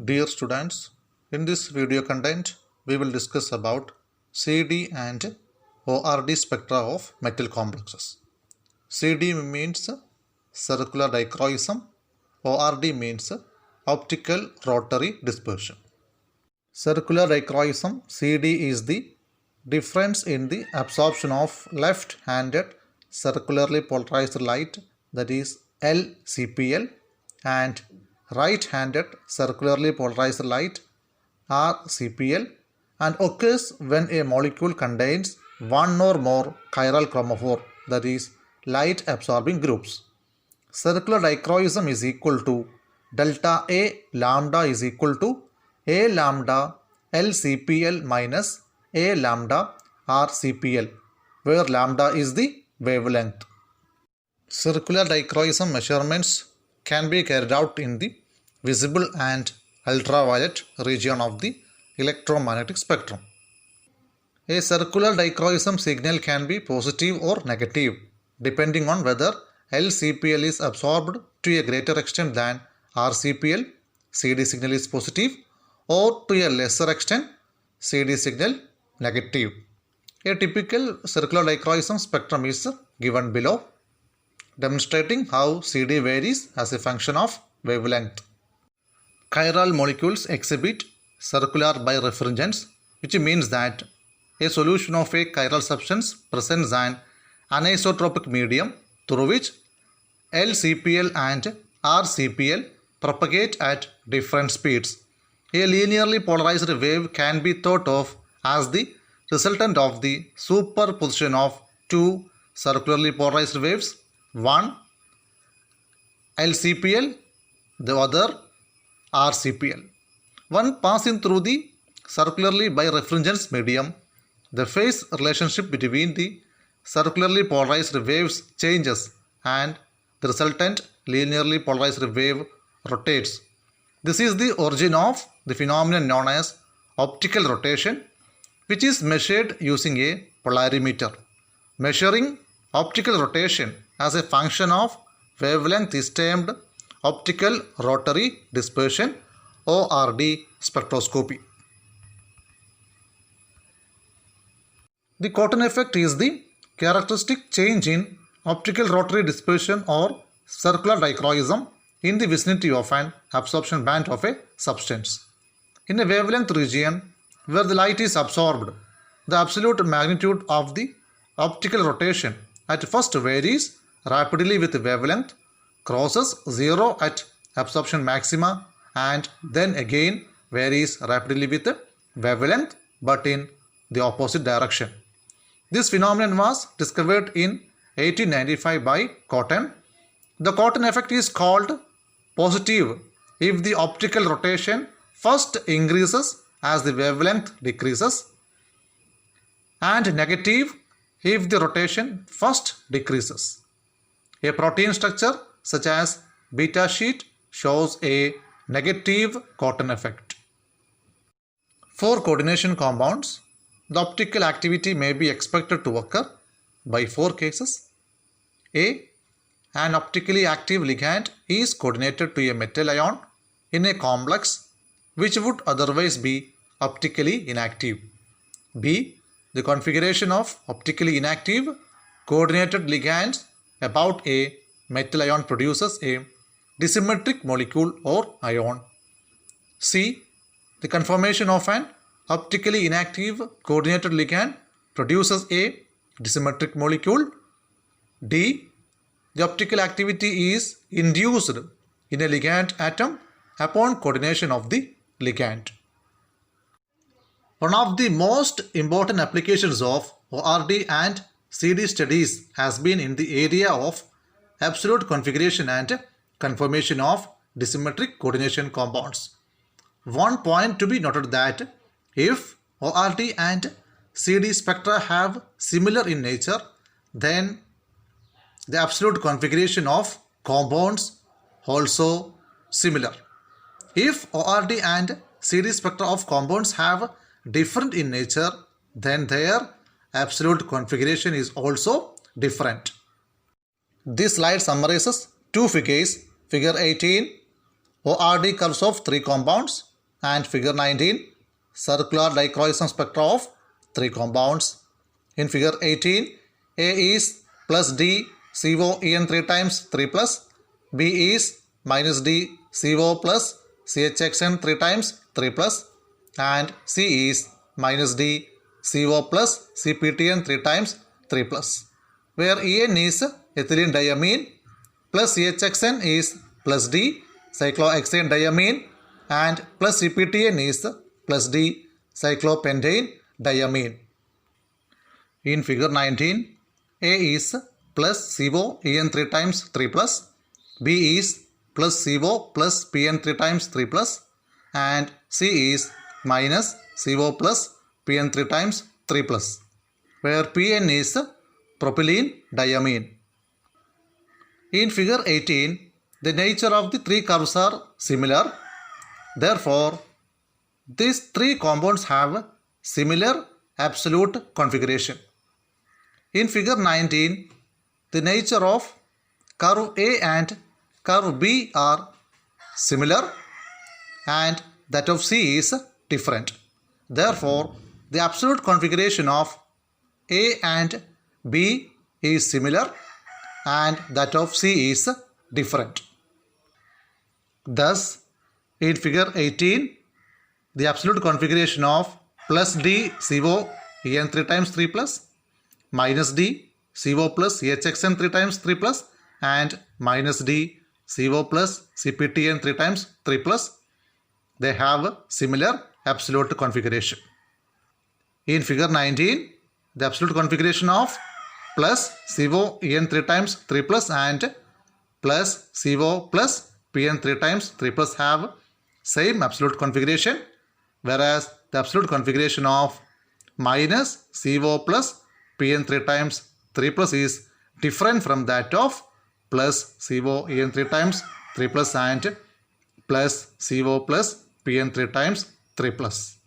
Dear students, in this video content, we will discuss about CD and ORD spectra of metal complexes. CD means circular dichroism, ORD means optical rotary dispersion. Circular dichroism CD is the difference in the absorption of left-handed circularly polarized light, that is LCPL, and right-handed circularly polarized light RCPL, and occurs when a molecule contains one or more chiral chromophore, that is light absorbing groups. Circular dichroism is equal to delta A lambda is equal to A lambda LCPL minus A lambda RCPL, where lambda is the wavelength. Circular dichroism measurements can be carried out in the visible and ultraviolet region of the electromagnetic spectrum. A circular dichroism signal can be positive or negative depending on whether LCPL is absorbed to a greater extent than RCPL, CD signal is positive, or to a lesser extent, CD signal negative. A typical circular dichroism spectrum is given below, demonstrating how CD varies as a function of wavelength. Chiral molecules exhibit circular birefringence, which means that a solution of a chiral substance presents an anisotropic medium through which LCPL and RCPL propagate at different speeds. A linearly polarized wave can be thought of as the resultant of the superposition of two circularly polarized waves, one LCPL, the other RCPL. When passing through the circularly birefringence medium, the phase relationship between the circularly polarized waves changes and the resultant linearly polarized wave rotates. This is the origin of the phenomenon known as optical rotation, which is measured using a polarimeter. Measuring optical rotation as a function of wavelength is termed optical rotary dispersion ORD spectroscopy. The Cotton effect is the characteristic change in optical rotary dispersion or circular dichroism in the vicinity of an absorption band of a substance. In a wavelength region where the light is absorbed, the absolute magnitude of the optical rotation at first varies rapidly with wavelength, crosses zero at absorption maxima, and then again varies rapidly with wavelength but in the opposite direction. This phenomenon was discovered in 1895 by Cotton. The Cotton effect is called positive if the optical rotation first increases as the wavelength decreases, and negative if the rotation first decreases. A protein structure such as beta sheet shows a negative Cotton effect. For coordination compounds, the optical activity may be expected to occur by four cases. A. An optically active ligand is coordinated to a metal ion in a complex which would otherwise be optically inactive. B. The configuration of optically inactive coordinated ligands about a metal ion produces a disymmetric molecule or ion. C. The conformation of an optically inactive coordinated ligand produces a disymmetric molecule. D. The optical activity is induced in a ligand atom upon coordination of the ligand. One of the most important applications of ORD and CD studies has been in the area of absolute configuration and conformation of disymmetric coordination compounds. One point to be noted that if ORD and CD spectra have similar in nature, then the absolute configuration of compounds also similar. If ORD and CD spectra of compounds have different in nature, then their absolute configuration is also different. This slide summarizes two figures. Figure 18, ORD curves of three compounds, And figure 19, circular dichroism spectra of 3 compounds. In figure 18, A is plus D CO En 3 times 3 plus, B is minus D CO plus CHXN 3 times 3 plus, and C is minus D CO plus CPTN 3 times 3 plus, where En is ethylene diamine plus CHXN is plus D cyclohexane diamine and plus CPTN is plus D cyclopentane diamine. In figure 19, A is plus CO En 3 times 3 plus, B is plus CO plus PN 3 times 3 plus, and C is minus CO plus PN 3 times 3 plus, where PN is propylene diamine. In figure 18, the nature of the three curves are similar. Therefore, these three compounds have similar absolute configuration. In figure 19, the nature of curve A and curve B are similar and that of C is different. Therefore, the absolute configuration of A and B is similar and that of C is different. Thus, in figure 18, the absolute configuration of plus D CO En 3 times 3 plus, minus D CO plus HXN 3 times 3 plus, and minus D CO plus CPTN 3 times 3 plus, they have similar absolute configuration. In figure 19, the absolute configuration of plus CO En 3 times 3 plus and plus CO plus PN 3 times 3 plus have same absolute configuration, whereas the absolute configuration of minus CO plus PN 3 times 3 plus is different from that of plus CO En 3 times 3 plus and plus CO plus PN 3 times 3 plus.